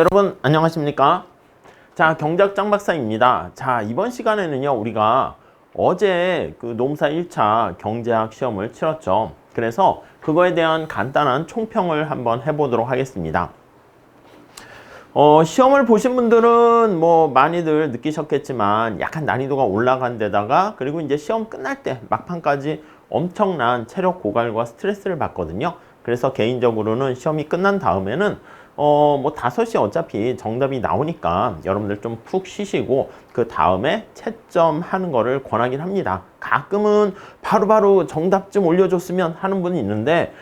여러분 안녕하십니까? 자, 경작 짱박사입니다. 자, 이번 시간에는요 우리가 어제 그 노무사 1차 경제학 시험을 치렀죠. 그래서 그거에 대한 간단한 총평을 한번 해보도록 하겠습니다. 시험을 보신 분들은 뭐 많이들 느끼셨겠지만 약간 난이도가 올라간 데다가 그리고 이제 시험 끝날 때 막판까지 엄청난 체력 고갈과 스트레스를 받거든요. 그래서 개인적으로는 시험이 끝난 다음에는 뭐 5시 어차피 정답이 나오니까 여러분들 좀 푹 쉬시고 그 다음에 채점하는 거를 권하긴 합니다. 가끔은 바로바로 정답 좀 올려줬으면 하는 분이 있는데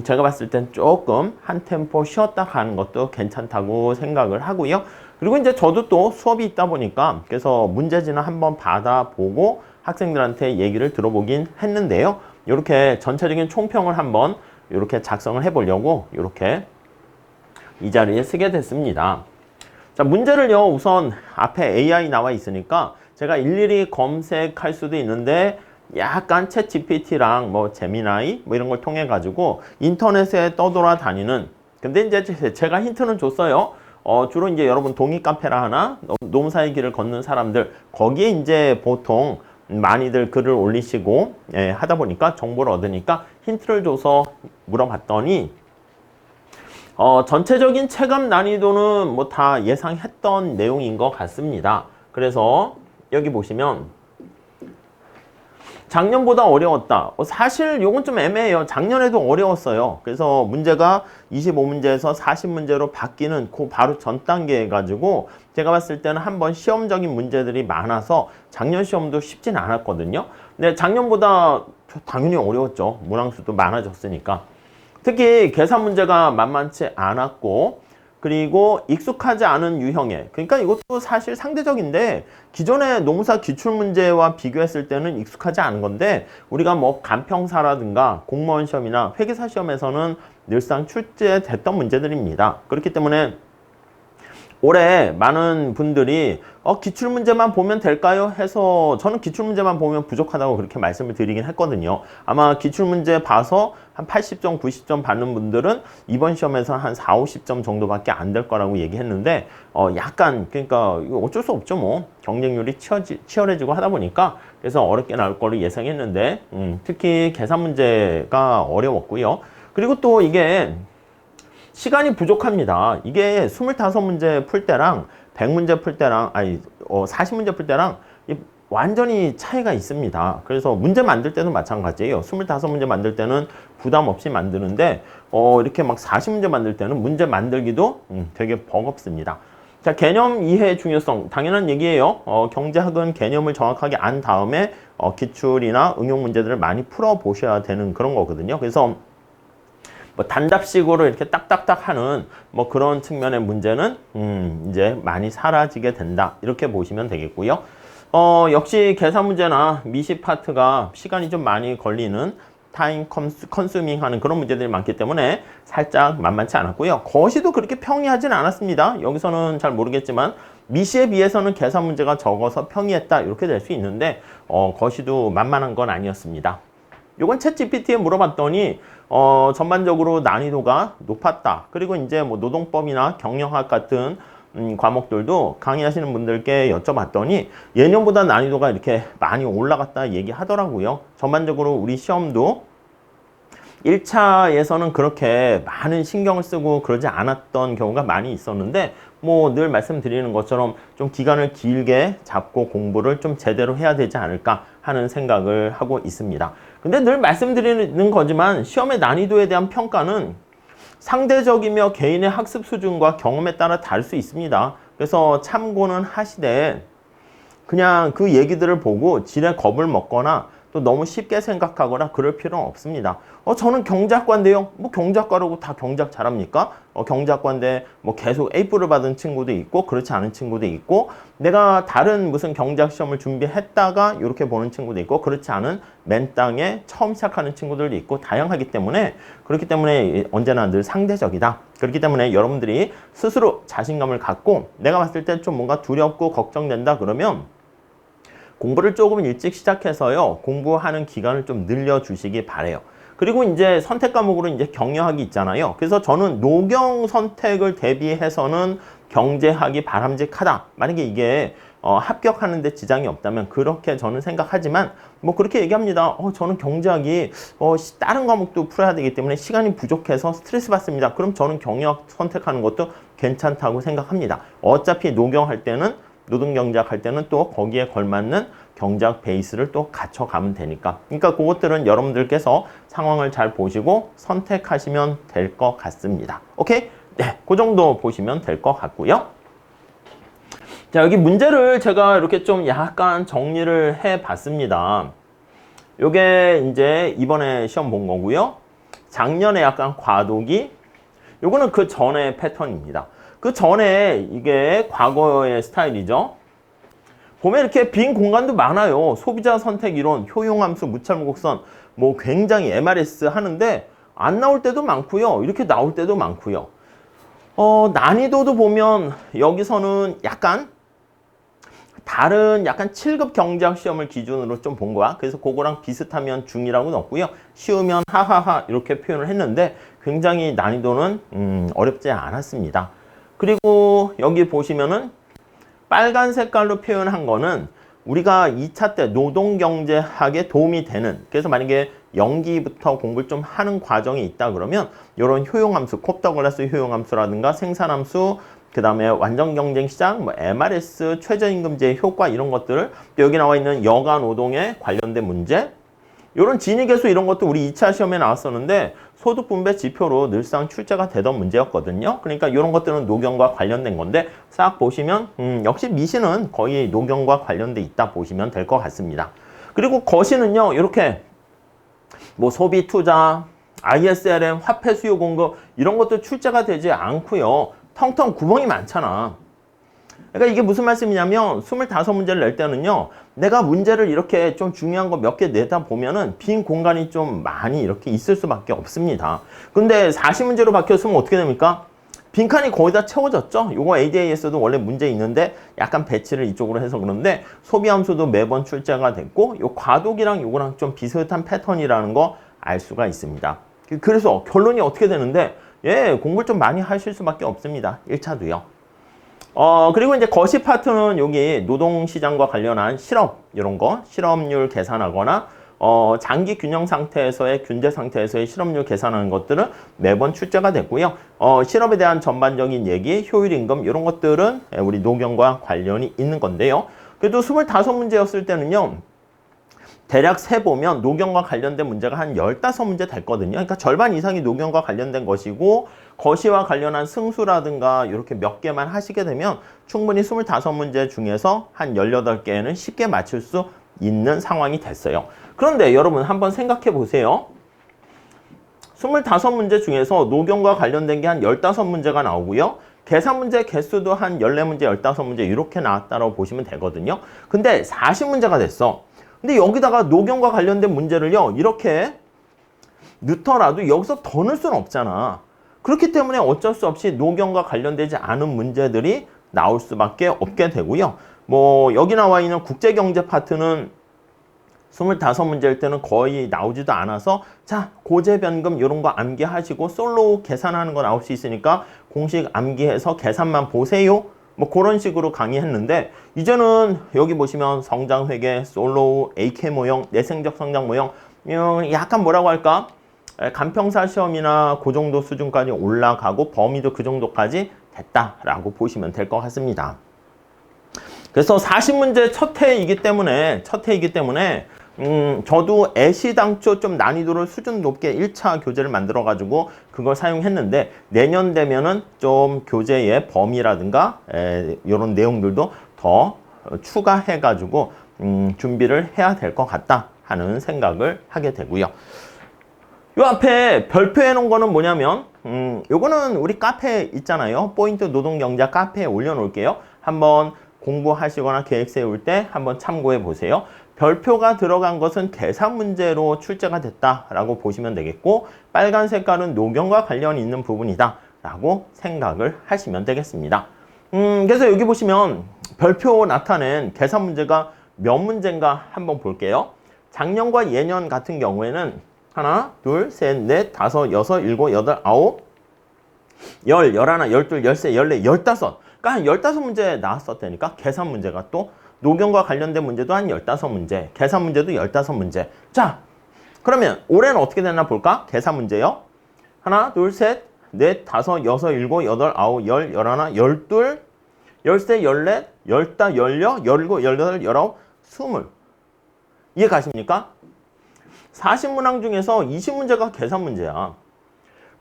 제가 봤을 땐 조금 한 템포 쉬었다 가는 것도 괜찮다고 생각을 하고요. 그리고 이제 저도 또 수업이 있다 보니까 그래서 문제지는 한번 받아보고 학생들한테 얘기를 들어보긴 했는데요. 이렇게 전체적인 총평을 한번 이렇게 작성을 해보려고 이렇게 이 자리에 쓰게 됐습니다. 자, 문제를요 우선 앞에 AI 나와 있으니까 제가 일일이 검색할 수도 있는데 약간 챗 GPT랑 뭐 제미나이 뭐 이런 걸 통해 가지고 인터넷에 떠돌아다니는, 근데 이제 제가 힌트는 줬어요. 주로 이제 여러분 동의 카페라 하나 노무사의 길을 걷는 사람들 거기에 이제 보통 많이들 글을 올리시고 하다 보니까 정보를 얻으니까 힌트를 줘서 물어봤더니 전체적인 체감 난이도는 뭐 다 예상했던 내용인 것 같습니다. 그래서 여기 보시면 작년보다 어려웠다. 사실 요건 좀 애매해요. 작년에도 어려웠어요. 그래서 문제가 25문제에서 40문제로 바뀌는 그 바로 전 단계 해가지고 제가 봤을 때는 한번 시험적인 문제들이 많아서 작년 시험도 쉽진 않았거든요. 근데 작년보다 당연히 어려웠죠. 문항수도 많아졌으니까. 특히 계산 문제가 만만치 않았고 그리고 익숙하지 않은 유형의, 그러니까 이것도 사실 상대적인데 기존의 노무사 기출문제와 비교했을 때는 익숙하지 않은 건데 우리가 뭐 간평사라든가 공무원 시험이나 회계사 시험에서는 늘상 출제됐던 문제들입니다. 그렇기 때문에 올해 많은 분들이 기출문제만 보면 될까요? 해서 저는 기출문제만 보면 부족하다고 그렇게 말씀을 드리긴 했거든요. 아마 기출문제 봐서 한 80점, 90점 받는 분들은 이번 시험에서 한 4, 50점 정도밖에 안 될 거라고 얘기했는데 약간 그러니까 어쩔 수 없죠. 뭐 경쟁률이 치열해지고 하다 보니까 그래서 어렵게 나올 거를 예상했는데 특히 계산 문제가 어려웠고요. 그리고 또 이게 시간이 부족합니다. 이게 25문제 풀 때랑 100문제 풀 때랑 40문제 풀 때랑 완전히 차이가 있습니다. 그래서 문제 만들 때도 마찬가지예요. 25문제 만들 때는 부담 없이 만드는데 이렇게 막 40문제 만들 때는 문제 만들기도 되게 버겁습니다. 자, 개념 이해 중요성 당연한 얘기예요. 경제학은 개념을 정확하게 안 다음에 기출이나 응용 문제들을 많이 풀어 보셔야 되는 그런 거거든요. 그래서 뭐 단답식으로 이렇게 딱딱딱 하는 뭐 그런 측면의 문제는 이제 많이 사라지게 된다. 이렇게 보시면 되겠고요. 역시 계산 문제나 미시 파트가 시간이 좀 많이 걸리는 타임 컨수밍 하는 그런 문제들이 많기 때문에 살짝 만만치 않았고요. 거시도 그렇게 평이하진 않았습니다. 여기서는 잘 모르겠지만 미시에 비해서는 계산 문제가 적어서 평이했다. 이렇게 될 수 있는데 거시도 만만한 건 아니었습니다. 요건 챗 GPT에 물어봤더니 전반적으로 난이도가 높았다. 그리고 이제 뭐 노동법이나 경영학 같은 과목들도 강의하시는 분들께 여쭤봤더니 예년보다 난이도가 이렇게 많이 올라갔다 얘기하더라고요. 전반적으로 우리 시험도 1차에서는 그렇게 많은 신경을 쓰고 그러지 않았던 경우가 많이 있었는데 뭐 늘 말씀드리는 것처럼 좀 기간을 길게 잡고 공부를 좀 제대로 해야 되지 않을까 하는 생각을 하고 있습니다. 근데 늘 말씀드리는 거지만 시험의 난이도에 대한 평가는 상대적이며 개인의 학습 수준과 경험에 따라 다를 수 있습니다. 그래서 참고는 하시되 그냥 그 얘기들을 보고 지레 겁을 먹거나 또 너무 쉽게 생각하거나 그럴 필요는 없습니다. 저는 경제학과인데요. 뭐 경제학과라고 다 경제학 잘합니까? 경제학과인데 뭐 계속 A뿔을 받은 친구도 있고 그렇지 않은 친구도 있고 내가 다른 무슨 경제학 시험을 준비했다가 이렇게 보는 친구도 있고 그렇지 않은 맨 땅에 처음 시작하는 친구들도 있고 다양하기 때문에 그렇기 때문에 언제나 늘 상대적이다. 그렇기 때문에 여러분들이 스스로 자신감을 갖고 내가 봤을 때 좀 뭔가 두렵고 걱정된다 그러면 공부를 조금 일찍 시작해서요. 공부하는 기간을 좀 늘려주시기 바래요. 그리고 이제 선택 과목으로 이제 경영학이 있잖아요. 그래서 저는 노경 선택을 대비해서는 경제학이 바람직하다. 만약에 이게 합격하는 데 지장이 없다면 그렇게 저는 생각하지만 뭐 그렇게 얘기합니다. 저는 경제학이 다른 과목도 풀어야 되기 때문에 시간이 부족해서 스트레스 받습니다. 그럼 저는 경영학 선택하는 것도 괜찮다고 생각합니다. 어차피 노경 할 때는 노동경제학 할 때는 또 거기에 걸맞는 경제학 베이스를 또 갖춰가면 되니까. 그러니까 그것들은 여러분들께서 상황을 잘 보시고 선택하시면 될 것 같습니다. 오케이? 네, 그 정도 보시면 될 것 같고요. 자, 여기 문제를 제가 이렇게 좀 약간 정리를 해 봤습니다. 요게 이제 이번에 시험 본 거고요. 작년에 약간 과도기. 요거는 그 전의 패턴입니다. 그 전에 이게 과거의 스타일이죠. 보면 이렇게 빈 공간도 많아요. 소비자 선택 이론, 효용함수, 무찰무곡선, 뭐 굉장히 MRS 하는데 안 나올 때도 많고요. 이렇게 나올 때도 많고요. 난이도도 보면 여기서는 약간 다른 약간 7급 경제학 시험을 기준으로 좀 본 거야. 그래서 그거랑 비슷하면 중이라고 넣었고요. 쉬우면 하하하 이렇게 표현을 했는데 굉장히 난이도는 어렵지 않았습니다. 그리고 여기 보시면은 빨간 색깔로 표현한 거는 우리가 2차 때 노동경제학에 도움이 되는, 그래서 만약에 연기부터 공부를 좀 하는 과정이 있다 그러면 이런 효용함수, 콥더글라스 효용함수라든가 생산함수, 그 다음에 완전경쟁시장, 뭐 MRS, 최저임금제의 효과 이런 것들을, 또 여기 나와 있는 여가 노동에 관련된 문제, 이런 진위계수 이런 것도 우리 2차 시험에 나왔었는데 소득분배 지표로 늘상 출제가 되던 문제였거든요. 그러니까 이런 것들은 노경과 관련된 건데 싹 보시면 역시 미시는 거의 노경과 관련돼 있다 보시면 될 것 같습니다. 그리고 거시는요, 이렇게 뭐 소비 투자, ISLM, 화폐 수요 공급 이런 것도 출제가 되지 않고요. 텅텅 구멍이 많잖아. 그러니까 이게 무슨 말씀이냐면 25문제를 낼 때는요, 내가 문제를 이렇게 좀 중요한 거 몇 개 내다 보면은 빈 공간이 좀 많이 이렇게 있을 수밖에 없습니다. 근데 40문제로 바뀌었으면 어떻게 됩니까? 빈칸이 거의 다 채워졌죠? 요거 ADA에서도 원래 문제 있는데 약간 배치를 이쪽으로 해서 그런데 소비함수도 매번 출제가 됐고 요 과도기랑 요거랑 좀 비슷한 패턴이라는 거 알 수가 있습니다. 그래서 결론이 어떻게 되는데 공부를 좀 많이 하실 수밖에 없습니다. 1차도요. 그리고 이제 거시 파트는 여기 노동시장과 관련한 실업, 이런 거, 실업률 계산하거나, 장기 균형 상태에서의, 균제 상태에서의 실업률 계산하는 것들은 매번 출제가 됐고요. 실업에 대한 전반적인 얘기, 효율 임금, 이런 것들은 우리 노경과 관련이 있는 건데요. 그래도 25문제였을 때는요, 대략 세보면 노경과 관련된 문제가 한 15문제 됐거든요. 그러니까 절반 이상이 노경과 관련된 것이고 거시와 관련한 승수라든가 이렇게 몇 개만 하시게 되면 충분히 25문제 중에서 한 18개는 쉽게 맞출 수 있는 상황이 됐어요. 그런데 여러분 한번 생각해 보세요. 25문제 중에서 노경과 관련된 게 한 15문제가 나오고요. 계산 문제 개수도 한 14문제, 15문제 이렇게 나왔다고 보시면 되거든요. 근데 40문제가 됐어. 근데 여기다가 노경과 관련된 문제를요, 이렇게 넣더라도 여기서 더 넣을 수는 없잖아. 그렇기 때문에 어쩔 수 없이 노경과 관련되지 않은 문제들이 나올 수밖에 없게 되고요. 뭐 여기 나와 있는 국제경제 파트는 25문제일 때는 거의 나오지도 않아서 자, 고재변금 이런 거 암기하시고 솔로 계산하는 거 나올 수 있으니까 공식 암기해서 계산만 보세요. 뭐 그런 식으로 강의했는데 이제는 여기 보시면 성장회계, 솔로우, AK 모형, 내생적 성장 모형 약간 뭐라고 할까? 간평사 시험이나 그 정도 수준까지 올라가고 범위도 그 정도까지 됐다라고 보시면 될 것 같습니다. 그래서 40문제 첫 해이기 때문에 저도 애시당초 좀 난이도를 수준 높게 1차 교재를 만들어 가지고 그걸 사용했는데 내년 되면은 좀 교재의 범위라든가 이런 내용들도 더 추가해 가지고 준비를 해야 될 것 같다 하는 생각을 하게 되고요. 요 앞에 별표해 놓은 거는 뭐냐면 요거는 우리 카페에 있잖아요. 포인트 노동경제 카페에 올려 놓을게요. 한번 공부하시거나 계획 세울 때 한번 참고해 보세요. 별표가 들어간 것은 계산 문제로 출제가 됐다라고 보시면 되겠고 빨간 색깔은 노경과 관련이 있는 부분이다 라고 생각을 하시면 되겠습니다. 그래서 여기 보시면 별표 나타낸 계산 문제가 몇 문제인가 한번 볼게요. 작년과 예년 같은 경우에는 하나, 둘, 셋, 넷, 다섯, 여섯, 일곱, 여덟, 아홉, 열, 열하나, 열둘, 열세, 열네, 열다섯. 그러니까 한 15문제 나왔었다니까. 계산 문제가 또 노경과 관련된 문제도 한 15문제, 계산 문제도 15문제. 자, 그러면 올해는 어떻게 됐나 볼까? 계산 문제요. 하나, 둘, 셋, 넷, 다섯, 여섯, 일곱, 여덟, 아홉, 열, 열하나, 열둘, 열세, 열넷, 열다, 열여, 열일곱, 열여덟, 열아홉, 스물. 이해 가십니까? 40문항 중에서 20문제가 계산 문제야.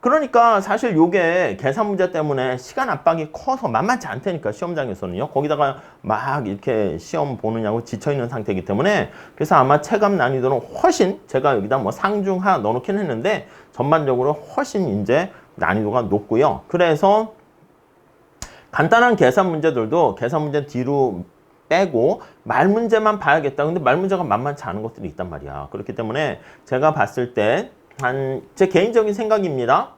그러니까 사실 요게 계산 문제 때문에 시간 압박이 커서 만만치 않다니까, 시험장에서는요. 거기다가 막 이렇게 시험 보느냐고 지쳐있는 상태이기 때문에. 그래서 아마 체감 난이도는 훨씬, 제가 여기다 뭐 상중하 넣어놓긴 했는데 전반적으로 훨씬 이제 난이도가 높고요. 그래서 간단한 계산 문제들도 계산 문제 뒤로 빼고 말 문제만 봐야겠다. 근데 말 문제가 만만치 않은 것들이 있단 말이야. 그렇기 때문에 제가 봤을 때 제 개인적인 생각입니다.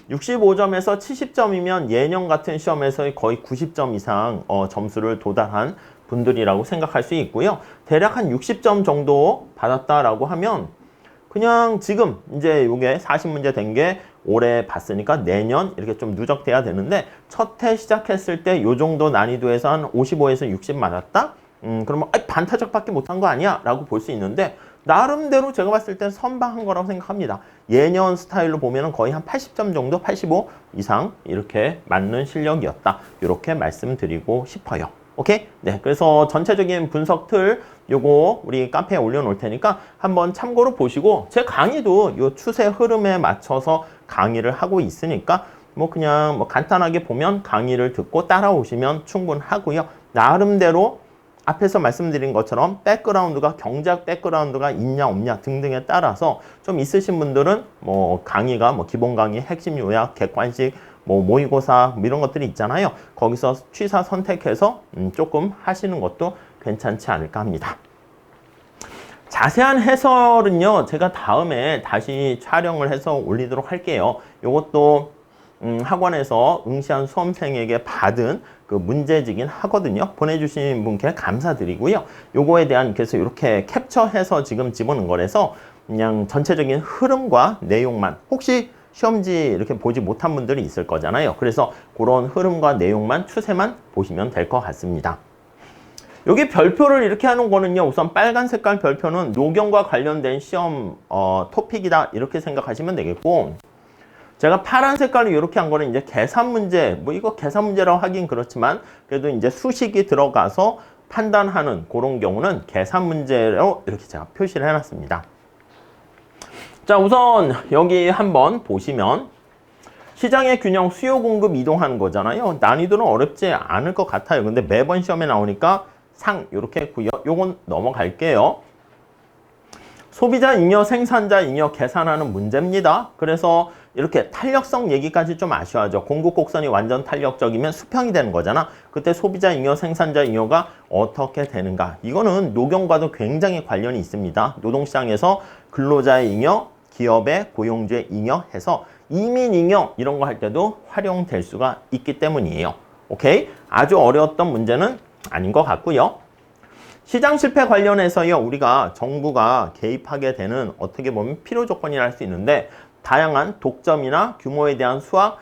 65점에서 70점이면 예년 같은 시험에서 거의 90점 이상 점수를 도달한 분들이라고 생각할 수 있고요. 대략 한 60점 정도 받았다라고 하면 그냥 지금 이제 요게 40문제 된 게 올해 봤으니까 내년 이렇게 좀 누적돼야 되는데 첫 해 시작했을 때 요 정도 난이도에서 한 55에서 60 맞았다? 그러면 반타작밖에 못한 거 아니야? 라고 볼 수 있는데 나름대로 제가 봤을 땐 선방한 거라고 생각합니다. 예년 스타일로 보면 거의 한 80점 정도, 85 이상 이렇게 맞는 실력이었다. 이렇게 말씀드리고 싶어요. 오케이? 네, 그래서 전체적인 분석 틀 요거 우리 카페에 올려놓을 테니까 한번 참고로 보시고 제 강의도 요 추세 흐름에 맞춰서 강의를 하고 있으니까 뭐 그냥 뭐 간단하게 보면 강의를 듣고 따라오시면 충분하고요. 나름대로 앞에서 말씀드린 것처럼 백그라운드가 경제학 백그라운드가 있냐 없냐 등등에 따라서 좀 있으신 분들은 뭐 강의가 뭐 기본 강의, 핵심 요약, 객관식, 뭐 모의고사 뭐 이런 것들이 있잖아요. 거기서 취사 선택해서 조금 하시는 것도 괜찮지 않을까 합니다. 자세한 해설은요, 제가 다음에 다시 촬영을 해서 올리도록 할게요. 요것도 학원에서 응시한 수험생에게 받은 그 문제지긴 하거든요. 보내주신 분께 감사드리고요. 요거에 대한 그래서 이렇게 캡처해서 지금 집어넣은 거라서 그냥 전체적인 흐름과 내용만 혹시 시험지 이렇게 보지 못한 분들이 있을 거잖아요. 그래서 그런 흐름과 내용만 추세만 보시면 될 것 같습니다. 여기 별표를 이렇게 하는 거는요. 우선 빨간 색깔 별표는 노경과 관련된 시험 토픽이다 이렇게 생각하시면 되겠고 제가 파란 색깔로 이렇게 한 거는 이제 계산 문제, 뭐 이거 계산 문제라고 하긴 그렇지만 그래도 이제 수식이 들어가서 판단하는 그런 경우는 계산 문제로 이렇게 제가 표시를 해놨습니다. 자, 우선 여기 한번 보시면 시장의 균형, 수요 공급 이동하는 거잖아요. 난이도는 어렵지 않을 것 같아요. 근데 매번 시험에 나오니까 상 이렇게 했고요. 요건 넘어갈게요. 소비자 잉여, 생산자 잉여 계산하는 문제입니다. 그래서 이렇게 탄력성 얘기까지 좀 아셔야죠. 공급 곡선이 완전 탄력적이면 수평이 되는 거잖아. 그때 소비자 잉여, 생산자 잉여가 어떻게 되는가. 이거는 노경과도 굉장히 관련이 있습니다. 노동시장에서 근로자의 잉여, 기업의 고용주의 잉여 해서 이민 잉여 이런 거 할 때도 활용될 수가 있기 때문이에요. 오케이? 아주 어려웠던 문제는 아닌 것 같고요. 시장 실패 관련해서요, 우리가 정부가 개입하게 되는 어떻게 보면 필요 조건이라 할 수 있는데 다양한 독점이나 규모에 대한 수학,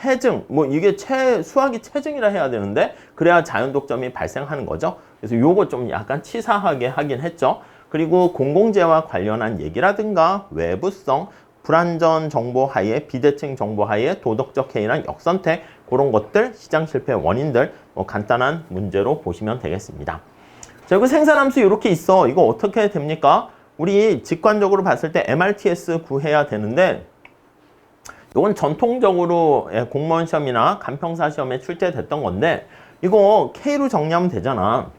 체증, 뭐 이게 수학이 체증이라 해야 되는데 그래야 자연 독점이 발생하는 거죠. 그래서 요거 좀 약간 치사하게 하긴 했죠. 그리고 공공재와 관련한 얘기라든가 외부성, 불안전 정보 하에, 비대칭 정보 하에 도덕적 해이나 역선택 그런 것들, 시장 실패 원인들 뭐 간단한 문제로 보시면 되겠습니다. 자, 여기 생산함수 이렇게 있어. 이거 어떻게 됩니까? 우리 직관적으로 봤을 때 MRTS 구해야 되는데 이건 전통적으로 공무원 시험이나 간평사 시험에 출제됐던 건데 이거 K로 정리하면 되잖아.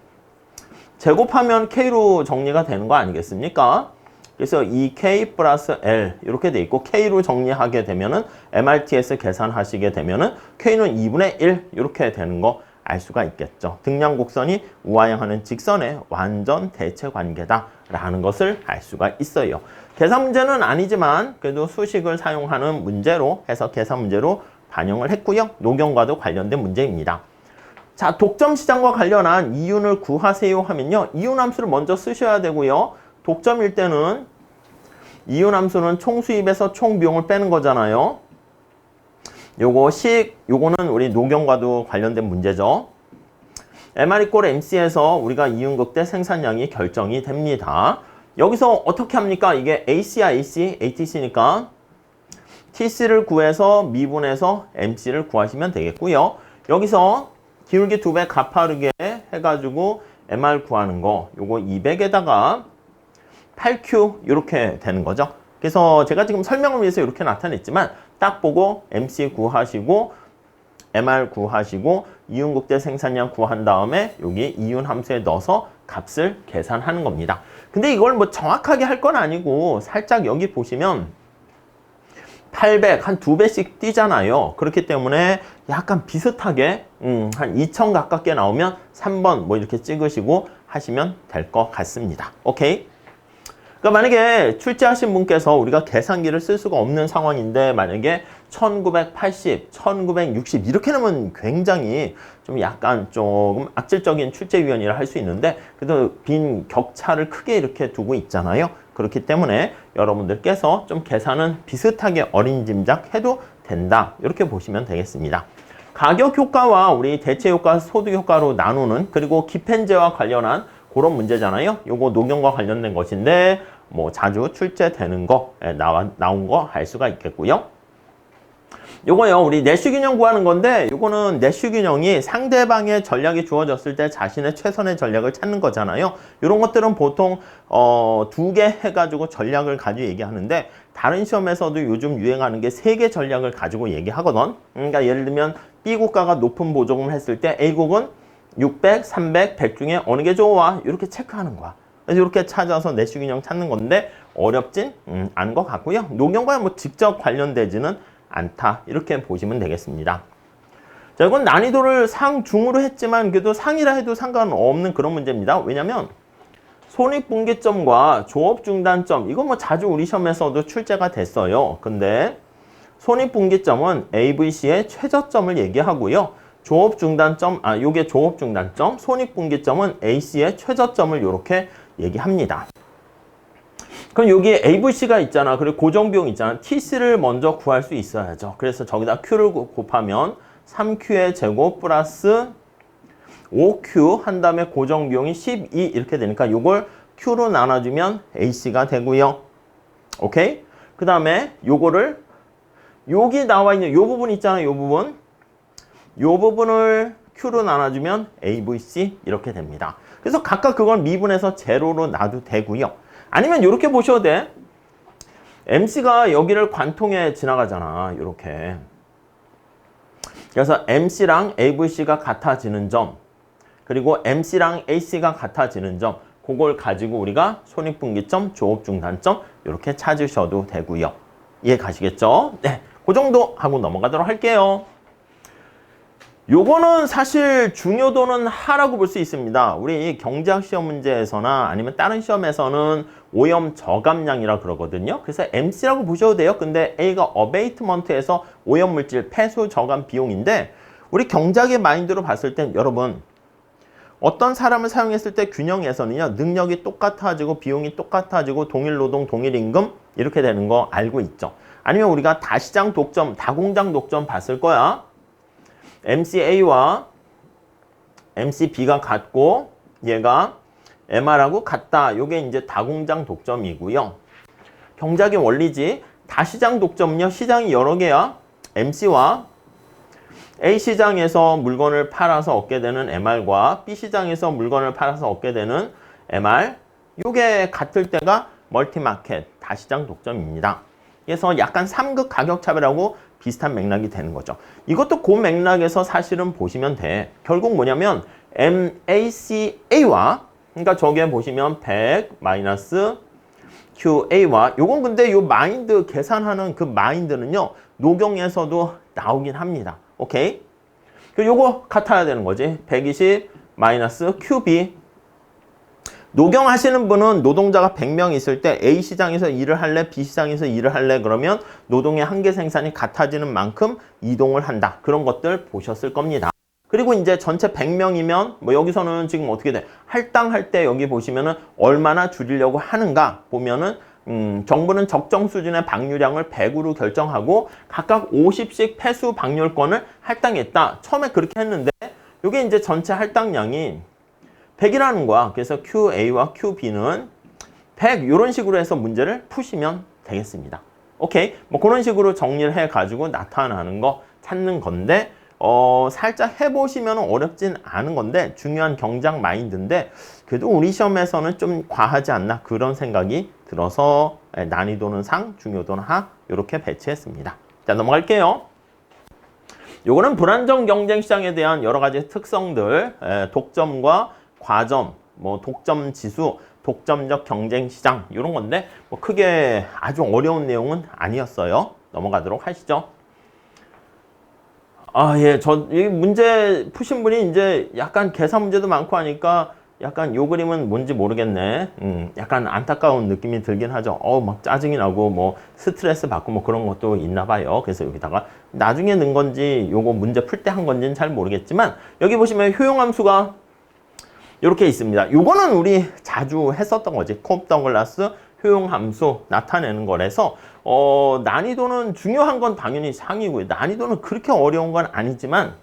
제곱하면 K로 정리가 되는 거 아니겠습니까? 그래서 2K 플러스 L 이렇게 돼 있고 K로 정리하게 되면은 MRTS 계산하시게 되면은 K는 2분의 1 이렇게 되는 거 알 수가 있겠죠. 등량 곡선이 우하향하는 직선의 완전 대체 관계다라는 것을 알 수가 있어요. 계산 문제는 아니지만 그래도 수식을 사용하는 문제로 해서 계산 문제로 반영을 했고요. 노경과도 관련된 문제입니다. 자, 독점 시장과 관련한 이윤을 구하세요 하면요. 이윤 함수를 먼저 쓰셔야 되고요. 독점일 때는 이윤 함수는 총 수입에서 총 비용을 빼는 거잖아요. 요거는 우리 노경과도 관련된 문제죠. MR 이꼴 MC에서 우리가 이윤극대 생산량이 결정이 됩니다. 여기서 어떻게 합니까? 이게 AC야 AC, ATC니까 TC를 구해서 미분해서 MC를 구하시면 되겠고요. 여기서 기울기 2배 가파르게 해가지고 MR 구하는 거 요거 200에다가 8Q 이렇게 되는 거죠. 그래서 제가 지금 설명을 위해서 이렇게 나타냈지만 딱 보고 MC 구하시고 MR 구하시고 이윤극대 생산량 구한 다음에 여기 이윤 함수에 넣어서 값을 계산하는 겁니다. 근데 이걸 뭐 정확하게 할 건 아니고 살짝 여기 보시면 800 한 2배씩 뛰잖아요. 그렇기 때문에 약간 비슷하게 한 2000 가깝게 나오면 3번 뭐 이렇게 찍으시고 하시면 될 것 같습니다. 오케이? 그러니까 만약에 출제하신 분께서 우리가 계산기를 쓸 수가 없는 상황인데 만약에 1980, 1960 이렇게 되면 굉장히 좀 약간 조금 악질적인 출제위원이라 할 수 있는데 그래도 빈 격차를 크게 이렇게 두고 있잖아요. 그렇기 때문에 여러분들께서 좀 계산은 비슷하게 어림짐작 해도 된다. 이렇게 보시면 되겠습니다. 가격 효과와 우리 대체 효과, 소득 효과로 나누는 그리고 기펜제와 관련한 그런 문제잖아요. 요거 노경과 관련된 것인데 뭐 자주 출제되는 거 나온 거 알 수가 있겠고요. 요거요 우리 내슈균형 구하는 건데 요거는 내슈균형이 상대방의 전략이 주어졌을 때 자신의 최선의 전략을 찾는 거잖아요. 이런 것들은 보통 2개 해가지고 전략을 가지고 얘기하는데 다른 시험에서도 요즘 유행하는 게 3개 전략을 가지고 얘기하거든. 그러니까 예를 들면 B국가가 높은 보조금을 했을 때 A국은 600, 300, 100 중에 어느 게 좋아? 이렇게 체크하는 거야. 그래서 이렇게 찾아서 내슈균형 찾는 건데 어렵진 않은 것 같고요. 노경과 뭐 직접 관련되지는 않다. 이렇게 보시면 되겠습니다. 자, 이건 난이도를 상, 중으로 했지만 그래도 상이라 해도 상관없는 그런 문제입니다. 왜냐면 손익분기점과 조업중단점 이건 뭐 자주 우리 시험에서도 출제가 됐어요. 근데 손익분기점은 AVC의 최저점을 얘기하고요. 조업중단점, 요게 조업중단점, 손익분기점은 AC의 최저점을 이렇게 얘기합니다. 그럼 여기 AVC가 있잖아. 그리고 고정비용 있잖아. TC를 먼저 구할 수 있어야죠. 그래서 저기다 Q를 곱하면 3Q의 제곱 플러스 5Q 한 다음에 고정비용이 12 이렇게 되니까 이걸 Q로 나눠주면 AC가 되고요. 오케이? 그 다음에 요거를 여기 나와 있는 요 부분 있잖아요. 요 부분. 요 부분을 Q로 나눠주면 AVC 이렇게 됩니다. 그래서 각각 그걸 미분해서 제로로 놔도 되고요. 아니면 이렇게 보셔도 돼. MC가 여기를 관통해 지나가잖아. 이렇게. 그래서 MC랑 AVC가 같아지는 점 그리고 MC랑 AC가 같아지는 점 그걸 가지고 우리가 손익분기점, 조업중단점 이렇게 찾으셔도 되고요. 이해 가시겠죠? 네, 그 정도 하고 넘어가도록 할게요. 요거는 사실 중요도는 하라고 볼 수 있습니다. 우리 경제학 시험 문제에서나 아니면 다른 시험에서는 오염 저감량이라 그러거든요. 그래서 MC라고 보셔도 돼요. 근데 A가 어베이트먼트에서 오염물질 폐수 저감 비용인데 우리 경제학의 마인드로 봤을 땐 여러분 어떤 사람을 사용했을 때 균형에서는요. 능력이 똑같아지고 비용이 똑같아지고 동일 노동, 동일 임금 이렇게 되는 거 알고 있죠. 아니면 우리가 다시장 독점, 다공장 독점 봤을 거야. MCA와 MCB가 같고 얘가 MR하고 같다. 요게 이제 다공장 독점이고요. 경제학의 원리지. 다시장 독점은요. 시장이 여러 개야. MC와 A시장에서 물건을 팔아서 얻게 되는 MR과 B시장에서 물건을 팔아서 얻게 되는 MR 요게 같을 때가 멀티마켓 다시장 독점입니다. 그래서 약간 3급 가격 차별하고 비슷한 맥락이 되는 거죠. 이것도 그 맥락에서 사실은 보시면 돼. 결국 뭐냐면 MACA와 그러니까 저기에 보시면 100 마이너스 QA와 요건 근데 요 마인드 계산하는 그 마인드는요. 노경에서도 나오긴 합니다. 오케이? 요거 같아야 되는 거지. 120 마이너스 QB 노경 하시는 분은 노동자가 100명 있을 때 A시장에서 일을 할래, B시장에서 일을 할래 그러면 노동의 한계 생산이 같아지는 만큼 이동을 한다. 그런 것들 보셨을 겁니다. 그리고 이제 전체 100명이면 뭐 여기서는 지금 어떻게 돼? 할당할 때 여기 보시면은 얼마나 줄이려고 하는가 보면은 정부는 적정 수준의 방류량을 100으로 결정하고 각각 50씩 폐수 방류권을 할당했다. 처음에 그렇게 했는데 이게 이제 전체 할당량이 100이라는 거야. 그래서 QA와 QB는 100 이런 식으로 해서 문제를 푸시면 되겠습니다. 오케이. 뭐 그런 식으로 정리를 해가지고 나타나는 거 찾는 건데 살짝 해보시면 어렵진 않은 건데 중요한 경장 마인드인데 그래도 우리 시험에서는 좀 과하지 않나 그런 생각이 들어서 난이도는 상, 중요도는 하 이렇게 배치했습니다. 자, 넘어갈게요. 요거는 불안정 경쟁 시장에 대한 여러 가지 특성들, 독점과 과점, 뭐 독점 지수, 독점적 경쟁 시장 이런 건데 뭐 크게 아주 어려운 내용은 아니었어요. 넘어가도록 하시죠. 예, 이 문제 푸신 분이 이제 약간 계산 문제도 많고 하니까 약간 요 그림은 뭔지 모르겠네. 약간 안타까운 느낌이 들긴 하죠. 막 짜증이 나고 뭐 스트레스 받고 뭐 그런 것도 있나 봐요. 그래서 여기다가 나중에 넣은 건지 요거 문제 풀 때 한 건지는 잘 모르겠지만 여기 보시면 효용함수가 이렇게 있습니다. 요거는 우리 자주 했었던 거지. 콥 더글라스 효용함수 나타내는 거라서 난이도는 중요한 건 당연히 상이고요. 난이도는 그렇게 어려운 건 아니지만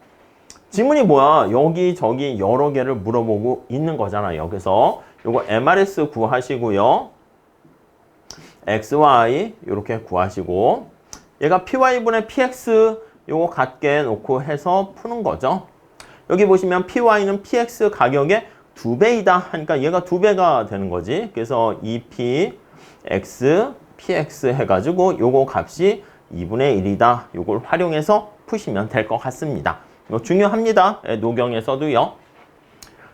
지문이 뭐야? 여기저기 여러 개를 물어보고 있는 거잖아요. 그래서 요거 MRS 구하시고요. XY 이렇게 구하시고 얘가 PY분의 PX 요거 같게 놓고 해서 푸는 거죠. 여기 보시면 PY는 PX 가격의 2배이다 하니까 얘가 2배가 되는 거지. 그래서 2PX, PX 해가지고 요거 값이 2분의 1이다. 요걸 활용해서 푸시면 될 것 같습니다. 이거 중요합니다. 노경에서도요.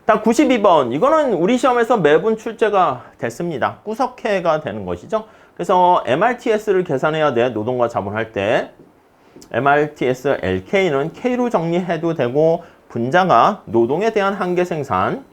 다음 92번. 이거는 우리 시험에서 매분 출제가 됐습니다. 구석해가 되는 것이죠. 그래서 MRTS를 계산해야 돼. 노동과 자본할 때. MRTS LK는 K로 정리해도 되고 분자가 노동에 대한 한계 생산,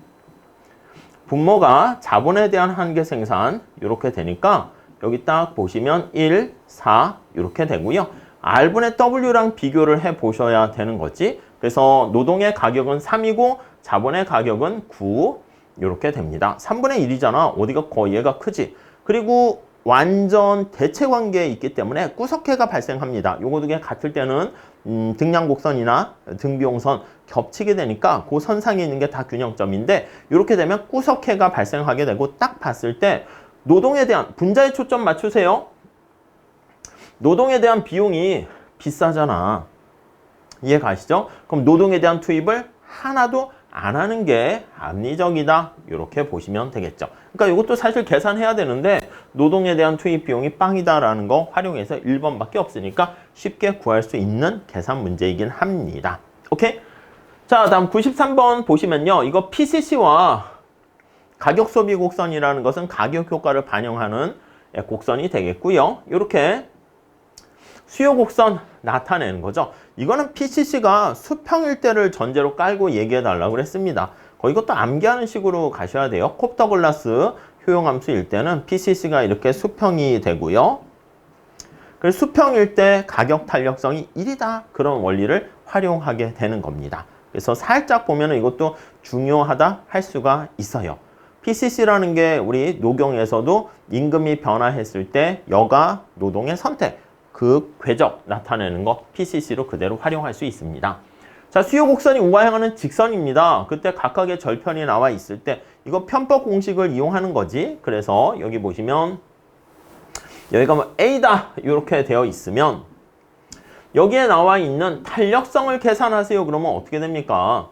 분모가 자본에 대한 한계 생산 이렇게 되니까 여기 딱 보시면 1, 4 이렇게 되고요. R분의 W랑 비교를 해 보셔야 되는 거지. 그래서 노동의 가격은 3이고 자본의 가격은 9 이렇게 됩니다. 3분의 1이잖아. 어디가 얘가 크지. 그리고 완전 대체 관계에 있기 때문에 구석해가 발생합니다. 요거 두 개 같을 때는 등량곡선이나 등비용선 겹치게 되니까 그 선상에 있는 게 다 균형점인데 이렇게 되면 구석해가 발생하게 되고 딱 봤을 때 노동에 대한 분자에 초점 맞추세요. 노동에 대한 비용이 비싸잖아. 이해 가시죠? 그럼 노동에 대한 투입을 하나도 안 하는 게 합리적이다. 이렇게 보시면 되겠죠. 그러니까 이것도 사실 계산해야 되는데 노동에 대한 투입 비용이 빵이다라는 거 활용해서 1번밖에 없으니까 쉽게 구할 수 있는 계산 문제이긴 합니다. 오케이? 자, 다음 93번 보시면요. 이거 PCC와 가격 소비 곡선이라는 것은 가격 효과를 반영하는 곡선이 되겠고요. 이렇게 수요 곡선 나타내는 거죠. 이거는 PCC가 수평일 때를 전제로 깔고 얘기해 달라고 그랬습니다. 이것도 암기하는 식으로 가셔야 돼요. 콥 더글라스 효용함수일 때는 PCC가 이렇게 수평이 되고요. 그래서 수평일 때 가격 탄력성이 1이다. 그런 원리를 활용하게 되는 겁니다. 그래서 살짝 보면 이것도 중요하다 할 수가 있어요. PCC라는 게 우리 노경에서도 임금이 변화했을 때 여가 노동의 선택, 그 궤적 나타내는 거 PCC로 그대로 활용할 수 있습니다. 자, 수요 곡선이 우하향하는 직선입니다. 그때 각각의 절편이 나와 있을 때 이거 편법 공식을 이용하는 거지. 그래서 여기 보시면 여기가 뭐 A다 이렇게 되어 있으면 여기에 나와 있는 탄력성을 계산하세요. 그러면 어떻게 됩니까?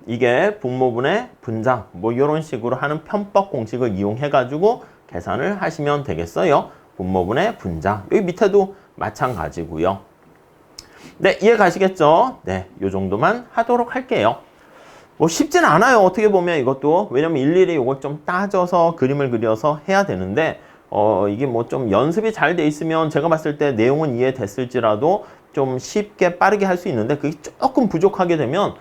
이게 분모분의 분자 뭐 이런 식으로 하는 편법 공식을 이용해 가지고 계산을 하시면 되겠어요. 분모분의 분자. 여기 밑에도 마찬가지고요. 네, 이해 가시겠죠? 네, 요 정도만 하도록 할게요. 뭐 쉽진 않아요. 어떻게 보면 이것도. 왜냐면 일일이 이걸 좀 따져서 그림을 그려서 해야 되는데 이게 뭐 좀 연습이 잘 돼 있으면 제가 봤을 때 내용은 이해됐을지라도 좀 쉽게 빠르게 할 수 있는데 그게 조금 부족하게 되면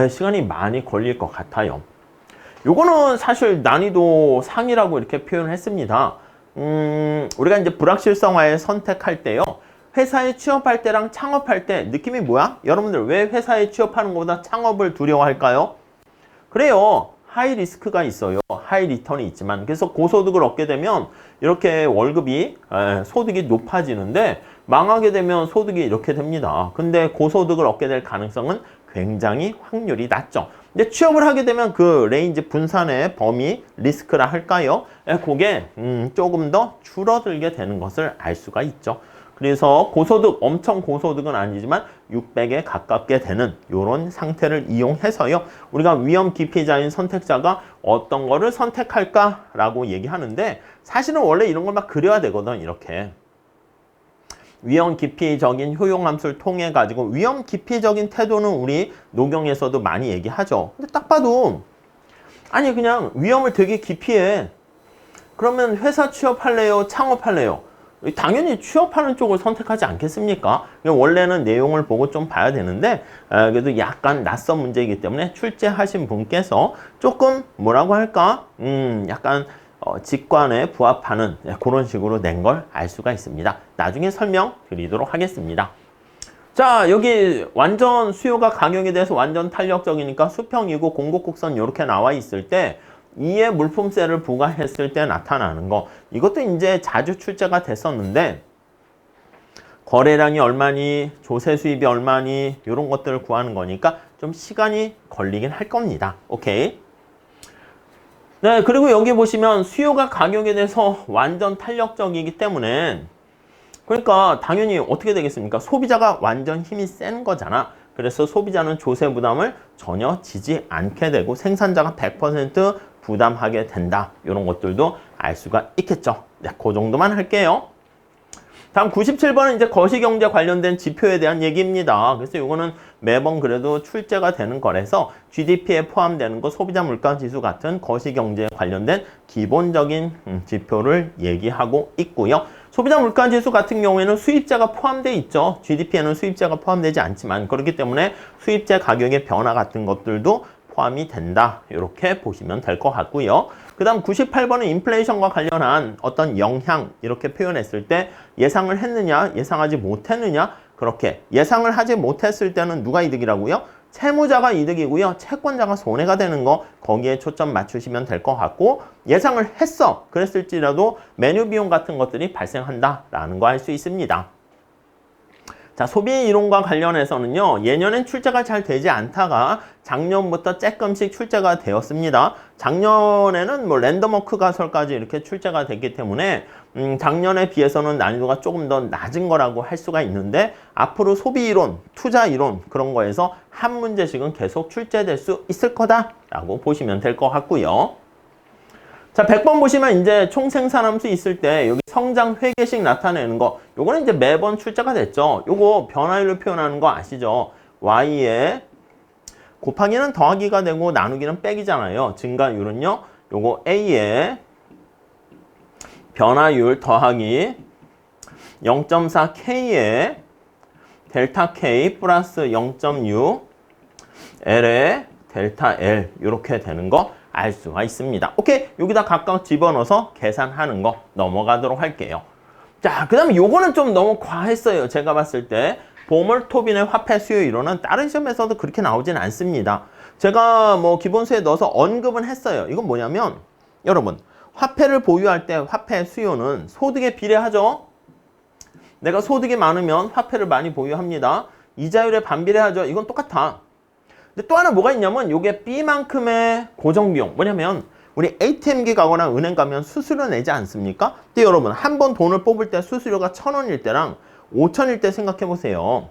시간이 많이 걸릴 것 같아요. 요거는 사실 난이도 상이라고 이렇게 표현을 했습니다. 우리가 이제 불확실성화에 선택할 때요. 회사에 취업할 때랑 창업할 때 느낌이 뭐야? 여러분들 왜 회사에 취업하는 것보다 창업을 두려워할까요? 그래요. 하이 리스크가 있어요. 하이 리턴이 있지만. 그래서 고소득을 얻게 되면 이렇게 월급이 소득이 높아지는데 망하게 되면 소득이 이렇게 됩니다. 근데 고소득을 얻게 될 가능성은 굉장히 확률이 낮죠. 근데 취업을 하게 되면 그 레인지 분산의 범위 리스크라 할까요? 그게 조금 더 줄어들게 되는 것을 알 수가 있죠. 그래서 고소득, 엄청 고소득은 아니지만 600에 가깝게 되는 이런 상태를 이용해서요. 우리가 위험 기피자인 선택자가 어떤 거를 선택할까라고 얘기하는데 사실은 원래 이런 걸 막 그려야 되거든. 이렇게. 위험 기피적인 효용함수를 통해 가지고 위험 기피적인 태도는 우리 노경에서도 많이 얘기하죠. 근데 딱 봐도 아니 그냥 위험을 되게 기피해. 그러면 회사 취업할래요? 창업할래요? 당연히 취업하는 쪽을 선택하지 않겠습니까? 원래는 내용을 보고 좀 봐야 되는데 그래도 약간 낯선 문제이기 때문에 출제하신 분께서 조금 뭐라고 할까? 약간 직관에 부합하는 그런 식으로 낸 걸 알 수가 있습니다. 나중에 설명드리도록 하겠습니다. 자, 여기 완전 수요가 강용에 대해서 완전 탄력적이니까 수평이고 공곡곡선 이렇게 나와 있을 때 이에 물품세를 부과했을 때 나타나는 거. 이것도 이제 자주 출제가 됐었는데 거래량이 얼마니, 조세 수입이 얼마니 이런 것들을 구하는 거니까 좀 시간이 걸리긴 할 겁니다. 오케이. 네, 그리고 여기 보시면 수요가 가격에 대해서 완전 탄력적이기 때문에 그러니까 당연히 어떻게 되겠습니까? 소비자가 완전 힘이 센 거잖아. 그래서 소비자는 조세 부담을 전혀 지지 않게 되고 생산자가 100% 부담하게 된다. 이런 것들도 알 수가 있겠죠. 네, 그 정도만 할게요. 다음 97번은 이제 거시경제 관련된 지표에 대한 얘기입니다. 그래서 이거는 매번 그래도 출제가 되는 거라서 GDP에 포함되는 거 소비자 물가 지수 같은 거시경제에 관련된 기본적인 지표를 얘기하고 있고요. 소비자 물가 지수 같은 경우에는 수입자가 포함되어 있죠. GDP에는 수입자가 포함되지 않지만 그렇기 때문에 수입자 가격의 변화 같은 것들도 포함이 된다. 이렇게 보시면 될 것 같고요. 그 다음 98번은 인플레이션과 관련한 어떤 영향 이렇게 표현했을 때 예상을 했느냐 예상하지 못했느냐 그렇게 예상을 하지 못했을 때는 누가 이득이라고요? 채무자가 이득이고요. 채권자가 손해가 되는 거 거기에 초점 맞추시면 될 것 같고 예상을 했어. 그랬을지라도 메뉴 비용 같은 것들이 발생한다라는 거 알 수 있습니다. 자, 소비 이론과 관련해서는요. 예년엔 출제가 잘 되지 않다가 작년부터 조금씩 출제가 되었습니다. 작년에는 뭐 랜덤워크 가설까지 이렇게 출제가 됐기 때문에 작년에 비해서는 난이도가 조금 더 낮은 거라고 할 수가 있는데 앞으로 소비 이론, 투자 이론 그런 거에서 한 문제씩은 계속 출제될 수 있을 거다라고 보시면 될 것 같고요. 자, 100번 보시면 이제 총생산함수 있을 때 여기 성장 회계식 나타내는 거 요거는 이제 매번 출제가 됐죠. 요거 변화율을 표현하는 거 아시죠? Y에 곱하기는 더하기가 되고 나누기는 빼기잖아요. 증가율은요. 요거 A에 변화율 더하기 0.4K에 델타 K 플러스 0.6 L에 델타 L 이렇게 되는 거 알 수가 있습니다. 오케이, 여기다 각각 집어넣어서 계산하는 거 넘어가도록 할게요. 자, 그 다음에 요거는 좀 너무 과했어요. 제가 봤을 때 보물 토빈의 화폐 수요 이론은 다른 시험에서도 그렇게 나오진 않습니다. 제가 뭐 기본수에 넣어서 언급은 했어요. 이건 뭐냐면 여러분 화폐를 보유할 때 화폐 수요는 소득에 비례하죠. 내가 소득이 많으면 화폐를 많이 보유합니다. 이자율에 반비례하죠. 이건 똑같아. 근데 또 하나 뭐가 있냐면 요게 B만큼의 고정비용. 뭐냐면 우리 ATM기 가거나 은행 가면 수수료 내지 않습니까? 근데 여러분 한 번 돈을 뽑을 때 수수료가 1,000원일 때랑 5,000일 때 생각해 보세요.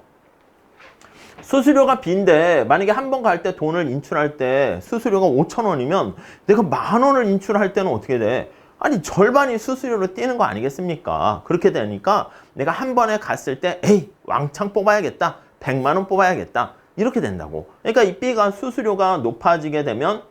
수수료가 B인데 만약에 한 번 갈 때 돈을 인출할 때 수수료가 5,000원이면 내가 10,000원을 인출할 때는 어떻게 돼? 아니 절반이 수수료로 뛰는 거 아니겠습니까? 그렇게 되니까 내가 한 번에 갔을 때 에이 왕창 뽑아야겠다. 100만 원 뽑아야겠다. 이렇게 된다고. 그러니까 이 B가 수수료가 높아지게 되면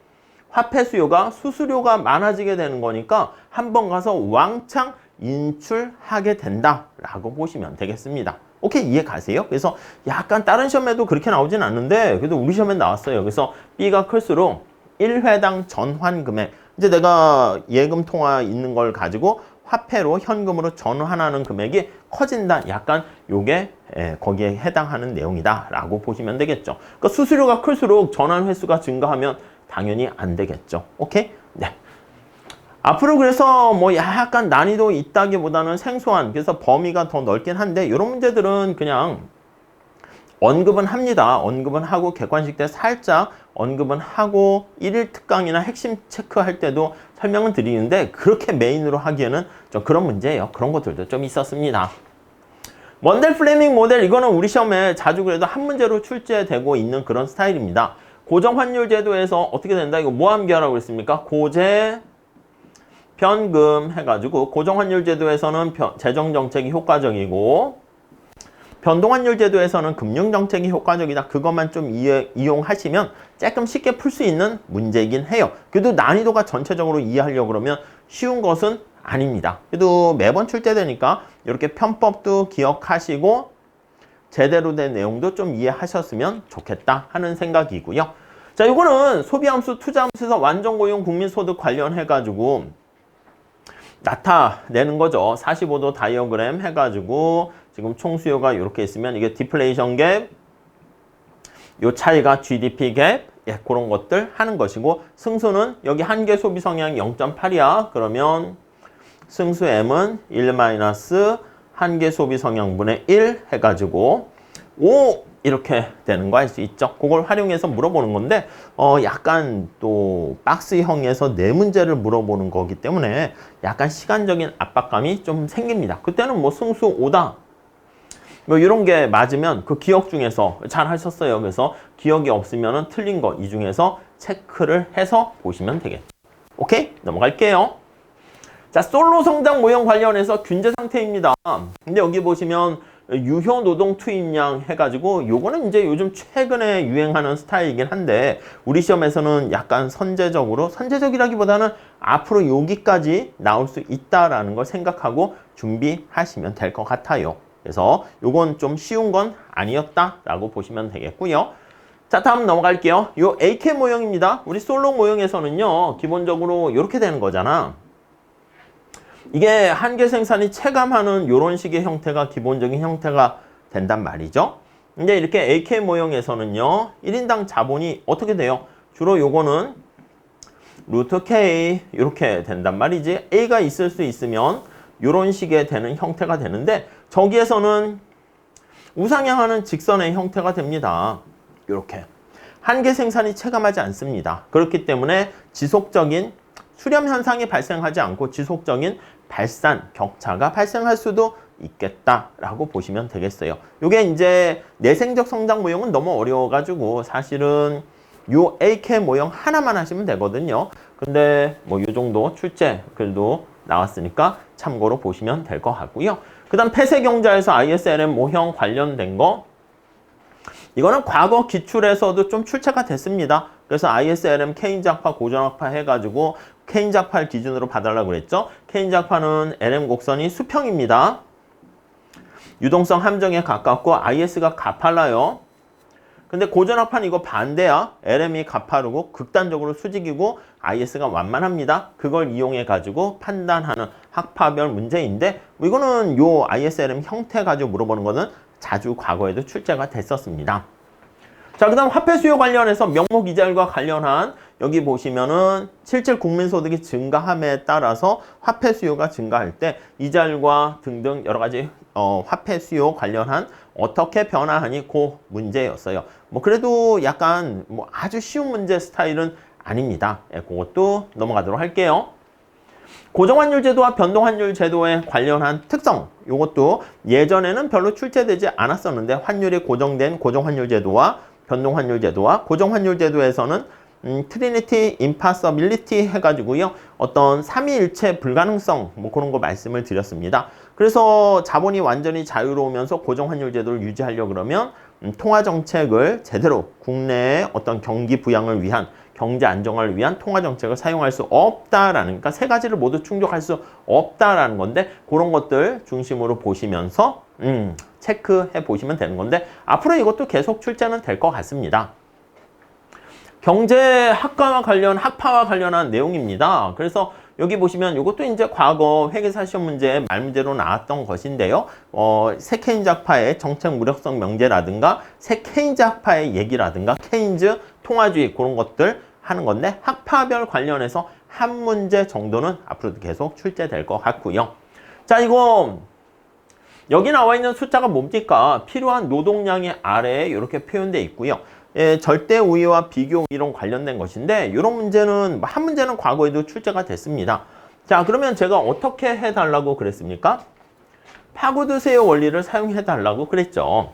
화폐 수요가 수수료가 많아지게 되는 거니까 한 번 가서 왕창 인출하게 된다라고 보시면 되겠습니다. 오케이, 이해 가세요? 그래서 약간 다른 시험에도 그렇게 나오진 않는데 그래도 우리 시험에 나왔어요. 그래서 B가 클수록 1회당 전환 금액 이제 내가 예금 통화 있는 걸 가지고 화폐로 현금으로 전환하는 금액이 커진다. 약간 요게 거기에 해당하는 내용이다 라고 보시면 되겠죠. 그러니까 수수료가 클수록 전환 횟수가 증가하면 당연히 안 되겠죠. 오케이? 네. 앞으로 그래서 뭐 약간 난이도 있다기보다는 생소한, 그래서 범위가 더 넓긴 한데 이런 문제들은 그냥 언급은 합니다. 언급은 하고 객관식 때 살짝 언급은 하고 1일 특강이나 핵심 체크할 때도 설명을 드리는데 그렇게 메인으로 하기에는 좀 그런 문제예요. 그런 것들도 좀 있었습니다. 먼델 플레밍 모델, 이거는 우리 시험에 자주 그래도 한 문제로 출제되고 있는 그런 스타일입니다. 고정환율 제도에서 어떻게 된다? 이거 모함기하라고 그랬습니까? 고재 변금 해가지고 고정환율 제도에서는 재정정책이 효과적이고 변동환율 제도에서는 금융정책이 효과적이다. 그것만 좀 이용하시면 조금 쉽게 풀 수 있는 문제이긴 해요. 그래도 난이도가 전체적으로 이해하려고 그러면 쉬운 것은 아닙니다. 그래도 매번 출제되니까 이렇게 편법도 기억하시고 제대로 된 내용도 좀 이해하셨으면 좋겠다 하는 생각이고요. 자, 이거는 소비함수, 투자함수에서 완전고용 국민소득 관련해가지고 나타내는 거죠. 45도 다이어그램 해가지고 지금 총수요가 이렇게 있으면 이게 디플레이션 갭, 요 차이가 GDP 갭, 예, 그런 것들 하는 것이고 승수는 여기 한계 소비 성향 0.8이야. 그러면 승수 M은 1 마이너스 한계 소비 성향분의 1 해가지고 5 이렇게 되는 거 알 수 있죠. 그걸 활용해서 물어보는 건데 약간 또 박스형에서 네 문제를 물어보는 거기 때문에 약간 시간적인 압박감이 좀 생깁니다. 그때는 뭐 승수 5다. 뭐 이런 게 맞으면 그 기억 중에서 잘 하셨어요. 그래서 기억이 없으면 틀린 거 이 중에서 체크를 해서 보시면 되겠죠. 오케이? 넘어갈게요. 자, 솔로 성장 모형 관련해서 균제 상태입니다. 근데 여기 보시면 유효 노동 투입량 해가지고 요거는 이제 요즘 최근에 유행하는 스타일이긴 한데 우리 시험에서는 약간 선제적이라기보다는 앞으로 여기까지 나올 수 있다라는 걸 생각하고 준비하시면 될 것 같아요. 그래서 요건 좀 쉬운 건 아니었다라고 보시면 되겠고요. 자, 다음 넘어갈게요. 요 AK 모형입니다. 우리 솔로 모형에서는요, 기본적으로 이렇게 되는 거잖아. 이게 한계 생산이 체감하는 요런 식의 형태가 기본적인 형태가 된단 말이죠. 근데 이렇게 AK 모형에서는요, 1인당 자본이 어떻게 돼요? 주로 요거는 루트 K 이렇게 된단 말이지. A가 있을 수 있으면 요런 식의 되는 형태가 되는데 저기에서는 우상향하는 직선의 형태가 됩니다. 이렇게. 한계 생산이 체감하지 않습니다. 그렇기 때문에 지속적인 수렴 현상이 발생하지 않고 지속적인 발산, 격차가 발생할 수도 있겠다라고 보시면 되겠어요. 이게 이제 내생적 성장 모형은 너무 어려워가지고 사실은 요 AK 모형 하나만 하시면 되거든요. 근데 뭐 요 정도 출제 글도 나왔으니까 참고로 보시면 될 것 같고요. 그 다음 폐쇄경자에서 ISLM 모형 관련된 거 이거는 과거 기출에서도 좀 출제가 됐습니다. 그래서 ISLM 케인작파, 고전학파 해가지고 케인작파를 기준으로 봐달라고 그랬죠. 케인작파는 LM 곡선이 수평입니다. 유동성 함정에 가깝고 IS가 가팔라요. 근데 고전학파는 이거 반대야. LM이 가파르고 극단적으로 수직이고 IS가 완만합니다. 그걸 이용해가지고 판단하는 학파별 문제인데 이거는 요 ISLM 형태 가지고 물어보는 거는 자주 과거에도 출제가 됐었습니다. 자, 그 다음 화폐 수요 관련해서 명목 이자율과 관련한 여기 보시면은 실질 국민소득이 증가함에 따라서 화폐 수요가 증가할 때 이자율과 등등 여러 가지 화폐 수요 관련한 어떻게 변화하니 그 문제였어요. 뭐 그래도 약간 뭐 아주 쉬운 문제 스타일은 아닙니다. 예, 그것도 넘어가도록 할게요. 고정환율 제도와 변동환율 제도에 관련한 특성 이것도 예전에는 별로 출제되지 않았었는데 환율이 고정된 고정환율 제도와 변동환율 제도와 고정환율 제도에서는 트리니티 임파서빌리티 해가지고요 어떤 삼위일체 불가능성 뭐 그런 거 말씀을 드렸습니다. 그래서 자본이 완전히 자유로우면서 고정환율 제도를 유지하려고 그러면 통화정책을 제대로 국내의 어떤 경기 부양을 위한 경제 안정화를 위한 통화정책을 사용할 수 없다라는, 그러니까 세 가지를 모두 충족할 수 없다라는 건데 그런 것들 중심으로 보시면서 체크해 보시면 되는 건데 앞으로 이것도 계속 출제는 될 것 같습니다. 경제학과와 학파와 관련한 내용입니다. 그래서 여기 보시면 이것도 이제 과거 회계사 시험 문제에 말문제로 나왔던 것인데요. 새 케인즈 학파의 정책 무력성 명제라든가 새 케인즈 학파의 얘기라든가 케인즈 통화주의 그런 것들 하는 건데 학파별 관련해서 한 문제 정도는 앞으로도 계속 출제될 것 같고요. 자, 이거 여기 나와 있는 숫자가 뭡니까? 필요한 노동량이 아래에 이렇게 표현되어 있고요. 예, 절대 우위와 비교 이론 관련된 것인데 이런 문제는 한 문제는 과거에도 출제가 됐습니다. 자, 그러면 제가 어떻게 해달라고 그랬습니까? 파고드세요 원리를 사용해 달라고 그랬죠.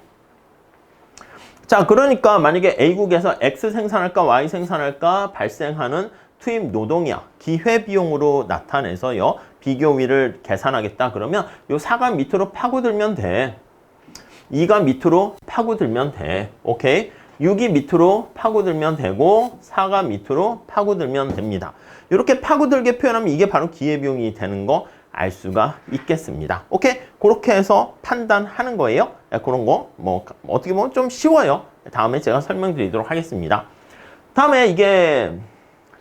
자, 그러니까 만약에 A국에서 X 생산할까 Y 생산할까 발생하는 투입 노동이야 기회비용으로 나타내서요 비교위를 계산하겠다 그러면 요 4가 밑으로 파고들면 돼. 2가 밑으로 파고들면 돼. 오케이? 6이 밑으로 파고들면 되고 4가 밑으로 파고들면 됩니다. 이렇게 파고들게 표현하면 이게 바로 기회비용이 되는 거 알 수가 있겠습니다. 오케이? 그렇게 해서 판단하는 거예요. 그런 거 뭐 어떻게 보면 좀 쉬워요. 다음에 제가 설명드리도록 하겠습니다. 다음에 이게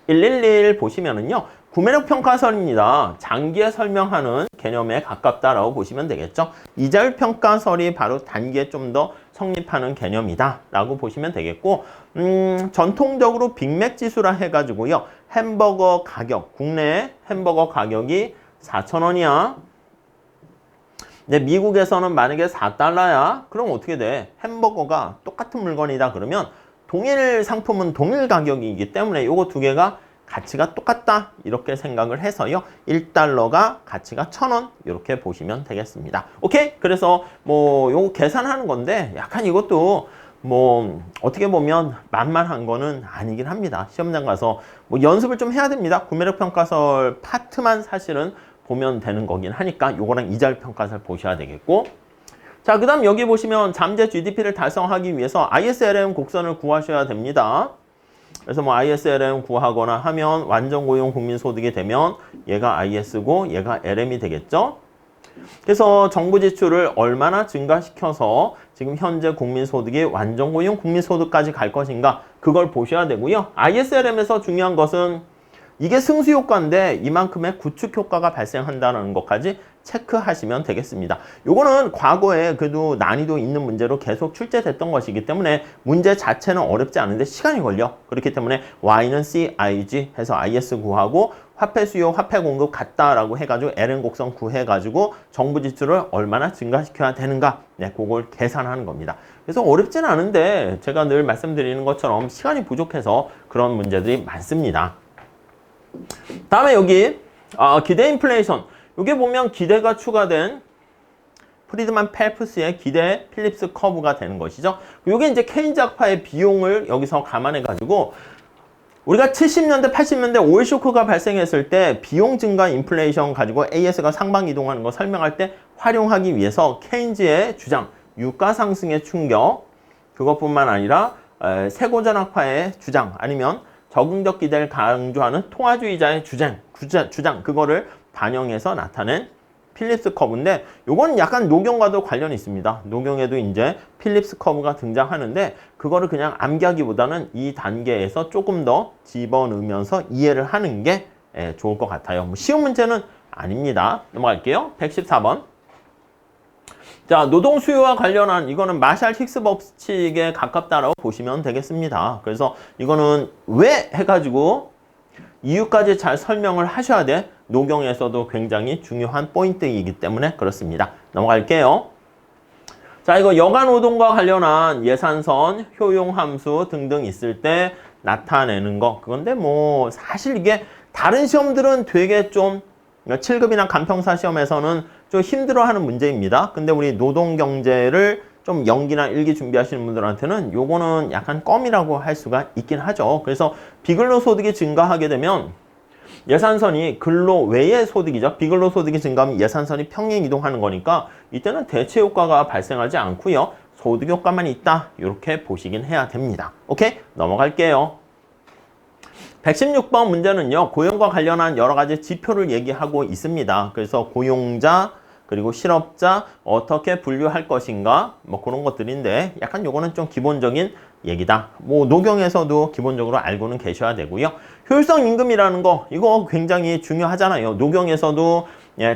111 보시면은요. 구매력 평가설입니다. 장기에 설명하는 개념에 가깝다라고 보시면 되겠죠. 이자율 평가설이 바로 단기에 좀 더 성립하는 개념이다 라고 보시면 되겠고 전통적으로 빅맥 지수라 해가지고요. 햄버거 가격, 국내 햄버거 가격이 4,000원이야. 근데 미국에서는 만약에 4달러야. 그럼 어떻게 돼? 햄버거가 똑같은 물건이다 그러면 동일 상품은 동일 가격이기 때문에 요거 두 개가 가치가 똑같다 이렇게 생각을 해서요 1달러가 가치가 1,000원 이렇게 보시면 되겠습니다. 오케이? 그래서 뭐 요거 계산하는 건데 약간 이것도 뭐 어떻게 보면 만만한 거는 아니긴 합니다. 시험장 가서 뭐 연습을 좀 해야 됩니다. 구매력 평가설 파트만 사실은 보면 되는 거긴 하니까 요거랑 이자율 평가설 보셔야 되겠고 자, 그 다음 여기 보시면 잠재 GDP를 달성하기 위해서 ISLM 곡선을 구하셔야 됩니다. 그래서 뭐 ISLM 구하거나 하면 완전 고용 국민소득이 되면 얘가 IS고 얘가 LM이 되겠죠. 그래서 정부 지출을 얼마나 증가시켜서 지금 현재 국민소득이 완전 고용 국민소득까지 갈 것인가 그걸 보셔야 되고요. ISLM에서 중요한 것은 이게 승수효과인데 이만큼의 구축효과가 발생한다는 것까지 체크하시면 되겠습니다. 요거는 과거에 그래도 난이도 있는 문제로 계속 출제됐던 것이기 때문에 문제 자체는 어렵지 않은데 시간이 걸려. 그렇기 때문에 Y는 CIG 해서 IS 구하고 화폐 수요, 화폐 공급 같다라고 해가지고 LN 곡선 구해가지고 정부 지출을 얼마나 증가시켜야 되는가 네, 그걸 계산하는 겁니다. 그래서 어렵진 않은데 제가 늘 말씀드리는 것처럼 시간이 부족해서 그런 문제들이 많습니다. 다음에 여기 기대 인플레이션 여기 보면 기대가 추가된 프리드만 펠프스의 기대 필립스 커브가 되는 것이죠. 이게 이제 케인즈 학파의 비용을 여기서 감안해 가지고 우리가 70년대 80년대 오일 쇼크가 발생했을 때 비용 증가 인플레이션 가지고 AS가 상방 이동하는 거 설명할 때 활용하기 위해서 케인즈의 주장 유가 상승의 충격 그것뿐만 아니라 세고전 학파의 주장 아니면 적응적 기대를 강조하는 통화주의자의 주장 그거를 반영해서 나타낸 필립스 커브인데 요건 약간 녹용과도 관련이 있습니다. 녹용에도 이제 필립스 커브가 등장하는데 그거를 그냥 암기하기보다는 이 단계에서 조금 더 집어넣으면서 이해를 하는 게 좋을 것 같아요. 뭐 쉬운 문제는 아닙니다. 넘어갈게요. 114번. 자, 노동 수요와 관련한 이거는 마샬 힉스 법칙에 가깝다라고 보시면 되겠습니다. 그래서 이거는 왜 해가지고 이유까지 잘 설명을 하셔야 돼. 녹용에서도 굉장히 중요한 포인트이기 때문에 그렇습니다. 넘어갈게요. 자, 이거 여가 노동과 관련한 예산선, 효용함수 등등 있을 때 나타내는 거. 그건데 뭐 사실 이게 다른 시험들은 되게 좀 7급이나 간평사 시험에서는 좀 힘들어하는 문제입니다. 근데 우리 노동경제를 좀 연기나 일기 준비하시는 분들한테는 요거는 약간 껌이라고 할 수가 있긴 하죠. 그래서 비근로소득이 증가하게 되면 예산선이 근로 외의 소득이죠. 비근로소득이 증가하면 예산선이 평행 이동하는 거니까 이때는 대체 효과가 발생하지 않고요. 소득 효과만 있다. 이렇게 보시긴 해야 됩니다. 오케이? 넘어갈게요. 116번 문제는요. 고용과 관련한 여러 가지 지표를 얘기하고 있습니다. 그래서 고용자 그리고 실업자 어떻게 분류할 것인가 뭐 그런 것들인데 약간 요거는 좀 기본적인 얘기다. 뭐 노경에서도 기본적으로 알고는 계셔야 되고요. 효율성 임금이라는 거 이거 굉장히 중요하잖아요. 노경에서도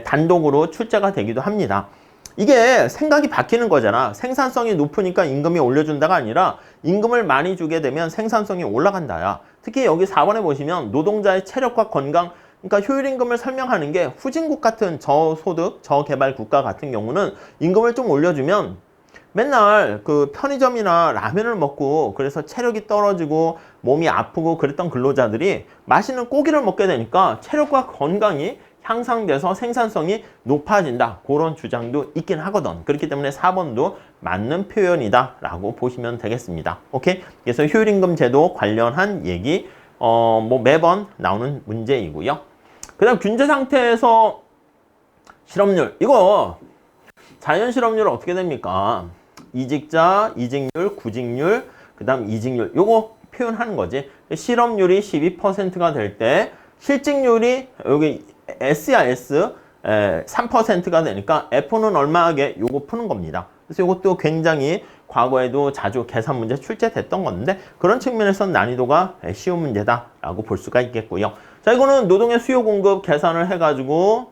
단독으로 출제가 되기도 합니다. 이게 생각이 바뀌는 거잖아. 생산성이 높으니까 임금이 올려준다가 아니라 임금을 많이 주게 되면 생산성이 올라간다야. 특히 여기 4번에 보시면 노동자의 체력과 건강, 그러니까 효율임금을 설명하는 게 후진국 같은 저소득, 저개발 국가 같은 경우는 임금을 좀 올려주면 맨날 그 편의점이나 라면을 먹고 그래서 체력이 떨어지고 몸이 아프고 그랬던 근로자들이 맛있는 고기를 먹게 되니까 체력과 건강이 향상돼서 생산성이 높아진다. 그런 주장도 있긴 하거든. 그렇기 때문에 4번도 맞는 표현이다 라고 보시면 되겠습니다. 오케이? 그래서 효율임금 제도 관련한 얘기 뭐 매번 나오는 문제이고요. 그 다음 균제 상태에서 실업률, 이거 자연 실업률 어떻게 됩니까? 이직자, 이직률, 구직률, 그 다음 이직률, 요거 표현하는 거지. 실업률이 12%가 될 때 실직률이 여기 S야 S 3%가 되니까 F는 얼마하게 요거 푸는 겁니다. 그래서 이것도 굉장히 과거에도 자주 계산 문제 출제됐던 건데 그런 측면에서 난이도가 쉬운 문제다라고 볼 수가 있겠고요. 자, 이거는 노동의 수요 공급 계산을 해가지고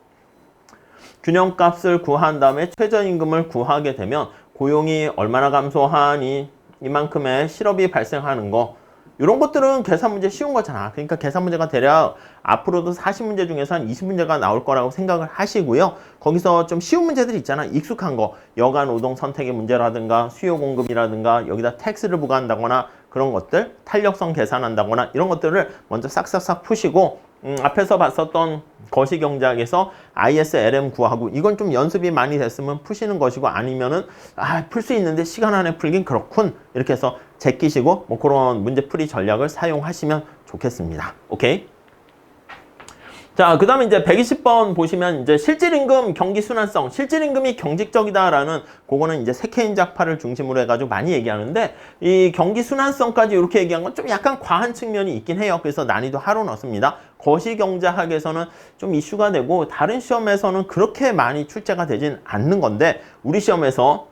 균형값을 구한 다음에 최저임금을 구하게 되면 고용이 얼마나 감소하니 이만큼의 실업이 발생하는 거, 이런 것들은 계산 문제 쉬운 거잖아. 그러니까 계산 문제가 대략 앞으로도 40문제 중에서 한 20문제가 나올 거라고 생각을 하시고요. 거기서 좀 쉬운 문제들 있잖아. 익숙한 거. 여가 노동 선택의 문제라든가 수요 공급이라든가 여기다 텍스를 부과한다거나 그런 것들, 탄력성 계산한다거나 이런 것들을 먼저 싹싹싹 푸시고 앞에서 봤었던 거시경제학에서 ISLM 구하고 이건 좀 연습이 많이 됐으면 푸시는 것이고 아니면은 풀 수 있는데 시간 안에 풀긴 그렇군 이렇게 해서 제끼시고 뭐 그런 문제풀이 전략을 사용하시면 좋겠습니다. 오케이? 자, 그 다음에 이제 120번 보시면 이제 실질임금 경기 순환성, 실질임금이 경직적이다라는 그거는 이제 세케인작파를 중심으로 해가지고 많이 얘기하는데 이 경기 순환성까지 이렇게 얘기한 건 좀 약간 과한 측면이 있긴 해요. 그래서 난이도 하로 넣습니다. 거시경제학에서는 좀 이슈가 되고 다른 시험에서는 그렇게 많이 출제가 되진 않는 건데 우리 시험에서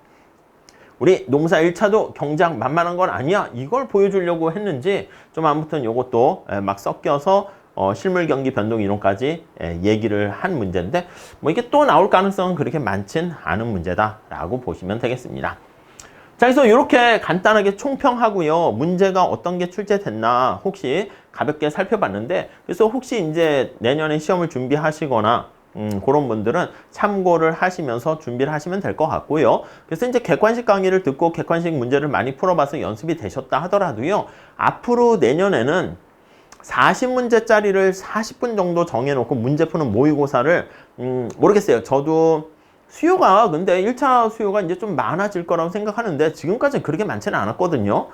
우리 농사 1차도 경제학 만만한 건 아니야. 이걸 보여주려고 했는지 좀 아무튼 요것도 막 섞여서 실물 경기 변동 이론까지 얘기를 한 문제인데 뭐 이게 또 나올 가능성은 그렇게 많진 않은 문제다라고 보시면 되겠습니다. 자, 그래서 이렇게 간단하게 총평하고요. 문제가 어떤 게 출제됐나 혹시 가볍게 살펴봤는데 그래서 혹시 이제 내년에 시험을 준비하시거나 그런 분들은 참고를 하시면서 준비를 하시면 될 것 같고요. 그래서 이제 객관식 강의를 듣고 객관식 문제를 많이 풀어봐서 연습이 되셨다 하더라도요. 앞으로 내년에는 40문제짜리를 40분 정도 정해놓고 문제 푸는 모의고사를 모르겠어요. 저도 수요가 근데 1차 수요가 이제 좀 많아질 거라고 생각하는데 지금까지는 그렇게 많지는 않았거든요.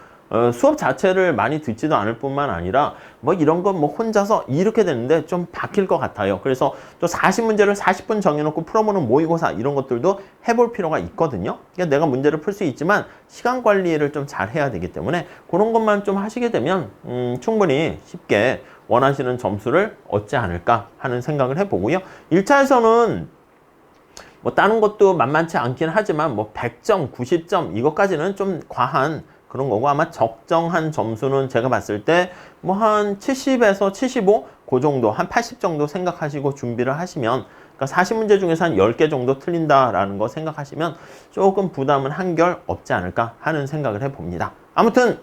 수업 자체를 많이 듣지도 않을 뿐만 아니라 뭐 이런 건 뭐 혼자서 이렇게 되는데 좀 바뀔 것 같아요. 그래서 또 40문제를 40분 정해놓고 풀어보는 모의고사 이런 것들도 해볼 필요가 있거든요. 그러니까 내가 문제를 풀 수 있지만 시간 관리를 좀 잘 해야 되기 때문에 그런 것만 좀 하시게 되면 충분히 쉽게 원하시는 점수를 얻지 않을까 하는 생각을 해보고요. 1차에서는 뭐 다른 것도 만만치 않긴 하지만 뭐 100점, 90점 이것까지는 좀 과한 그런 거고 아마 적정한 점수는 제가 봤을 때 뭐 한 70에서 75 그 정도 한 80 정도 생각하시고 준비를 하시면 그러니까 40문제 중에서 한 10개 정도 틀린다라는 거 생각하시면 조금 부담은 한결 없지 않을까 하는 생각을 해봅니다. 아무튼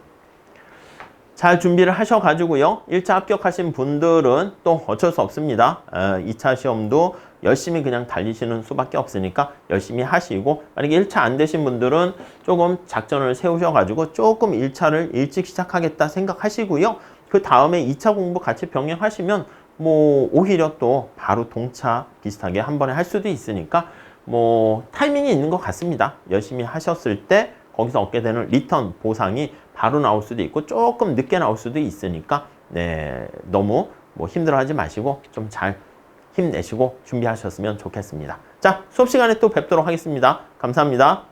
잘 준비를 하셔가지고요. 1차 합격하신 분들은 또 어쩔 수 없습니다. 2차 시험도 열심히 그냥 달리시는 수밖에 없으니까 열심히 하시고 만약에 1차 안 되신 분들은 조금 작전을 세우셔가지고 조금 1차를 일찍 시작하겠다 생각하시고요. 그 다음에 2차 공부 같이 병행하시면 뭐 오히려 또 바로 동차 비슷하게 한 번에 할 수도 있으니까 뭐 타이밍이 있는 것 같습니다. 열심히 하셨을 때 거기서 얻게 되는 리턴 보상이 바로 나올 수도 있고 조금 늦게 나올 수도 있으니까 네, 너무 뭐 힘들어하지 마시고 좀 잘 힘내시고 준비하셨으면 좋겠습니다. 자, 수업 시간에 또 뵙도록 하겠습니다. 감사합니다.